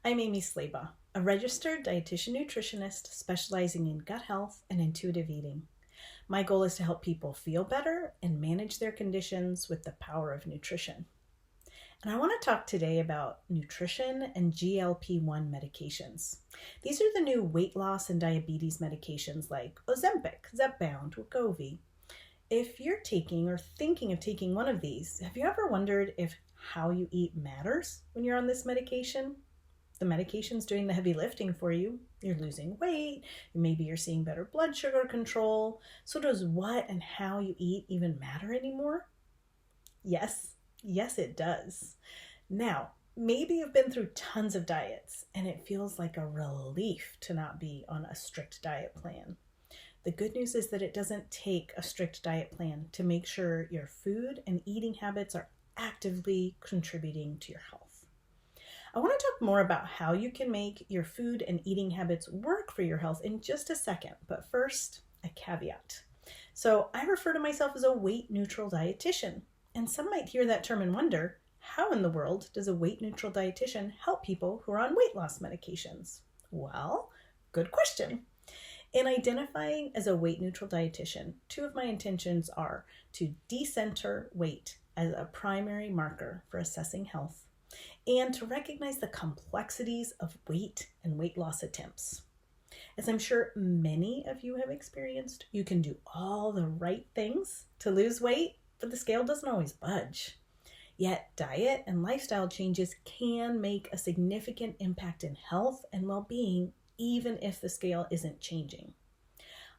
I'm Amy Slaba, a registered dietitian nutritionist specializing in gut health and intuitive eating. My goal is to help people feel better and manage their conditions with the power of nutrition. And I want to talk today about nutrition and GLP-1 medications. These are the new weight loss and diabetes medications like Ozempic, Zepbound, Wegovy. If you're taking or thinking of taking one of these, have you ever wondered if how you eat matters when you're on this medication? The medication's doing the heavy lifting for you. You're losing weight. Maybe you're seeing better blood sugar control. So does what and how you eat even matter anymore? Yes, it does. Now, maybe you've been through tons of diets and it feels like a relief to not be on a strict diet plan. The good news is that it doesn't take a strict diet plan to make sure your food and eating habits are actively contributing to your health. I want to talk more about how you can make your food and eating habits work for your health in just a second, but first, a caveat. So I refer to myself as a weight-neutral dietitian, and some might hear that term and wonder, how in the world does a weight-neutral dietitian help people who are on weight loss medications? Well, good question. In identifying as a weight-neutral dietitian, two of my intentions are to decenter weight as a primary marker for assessing health, and to recognize the complexities of weight and weight loss attempts. As I'm sure many of you have experienced, you can do all the right things to lose weight, but the scale doesn't always budge. Yet diet and lifestyle changes can make a significant impact in health and well-being, even if the scale isn't changing.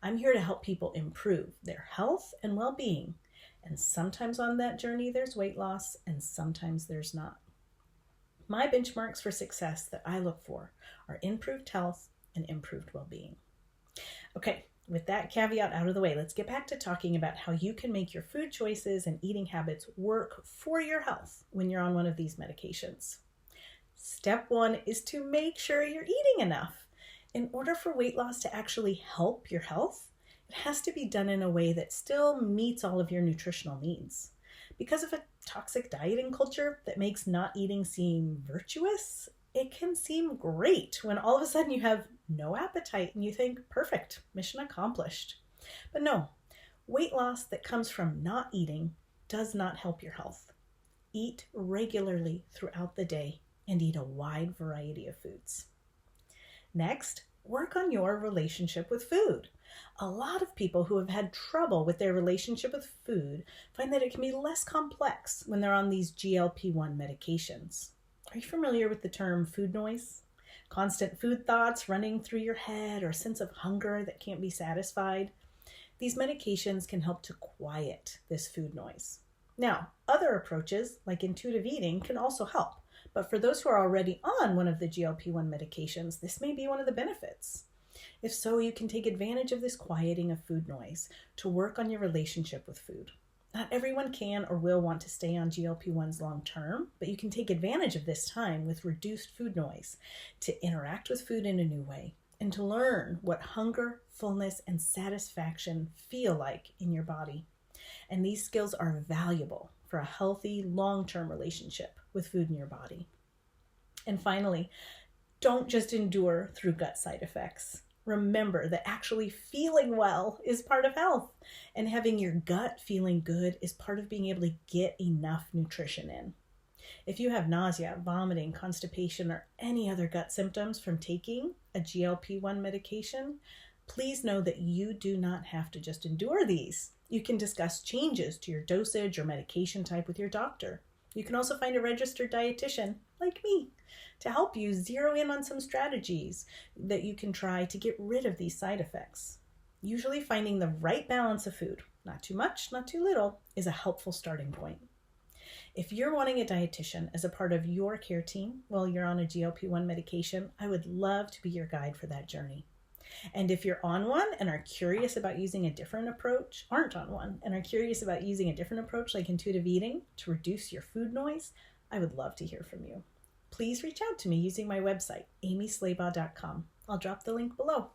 I'm here to help people improve their health and well-being, and sometimes on that journey there's weight loss and sometimes there's not. My benchmarks for success that I look for are improved health and improved well-being. Okay, with that caveat out of the way, let's get back to talking about how you can make your food choices and eating habits work for your health when you're on one of these medications. Step one is to make sure you're eating enough. In order for weight loss to actually help your health, it has to be done in a way that still meets all of your nutritional needs. Because of a toxic dieting culture that makes not eating seem virtuous, it can seem great when all of a sudden you have no appetite and you think, perfect, mission accomplished. But no, weight loss that comes from not eating does not help your health. Eat regularly throughout the day and eat a wide variety of foods. Next, work on your relationship with food. A lot of people who have had trouble with their relationship with food find that it can be less complex when they're on these GLP-1 medications. Are you familiar with the term food noise? Constant food thoughts running through your head or a sense of hunger that can't be satisfied? These medications can help to quiet this food noise. Now, other approaches like intuitive eating can also help. But for those who are already on one of the GLP-1 medications, this may be one of the benefits. If so, you can take advantage of this quieting of food noise to work on your relationship with food. Not everyone can or will want to stay on GLP-1s long term, but you can take advantage of this time with reduced food noise to interact with food in a new way and to learn what hunger, fullness, and satisfaction feel like in your body. And these skills are valuable for a healthy, long-term relationship with food in your body. And finally, don't just endure through gut side effects. Remember that actually feeling well is part of health, and having your gut feeling good is part of being able to get enough nutrition in. If you have nausea, vomiting, constipation, or any other gut symptoms from taking a GLP-1 medication, please know that you do not have to just endure these. You can discuss changes to your dosage or medication type with your doctor. You can also find a registered dietitian, like me, to help you zero in on some strategies that you can try to get rid of these side effects. Usually finding the right balance of food, not too much, not too little, is a helpful starting point. If you're wanting a dietitian as a part of your care team while you're on a GLP-1 medication, I would love to be your guide for that journey. And if you're on one and are curious about using a different approach, aren't on one, and are curious about using a different approach like intuitive eating to reduce your food noise, I would love to hear from you. Please reach out to me using my website, amyslaba.com. I'll drop the link below.